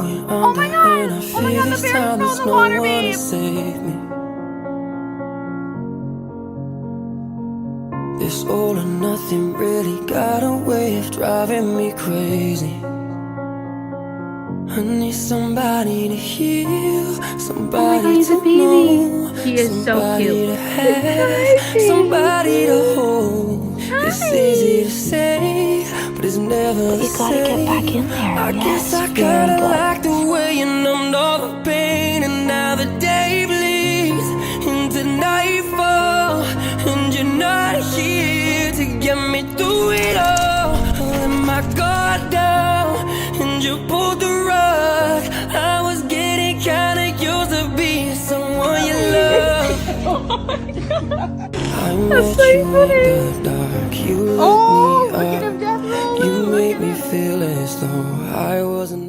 going under, and I feel this time there's no one to save me. This all or nothing really got a way of driving me crazy. I need somebody to heal, somebody to know, He is so somebody cute. to have, somebody to hold. It's easy to say, but it's never the You gotta get back in there. I guess I kinda like the way you numbed all the pain, and now the day bleeds into nightfall, and you're not here to get me through it all. I let my guard down, and you pulled the rug. I was getting kinda used to being someone you love. I met you in the dark, you lit me up. You made me feel as though I wasn't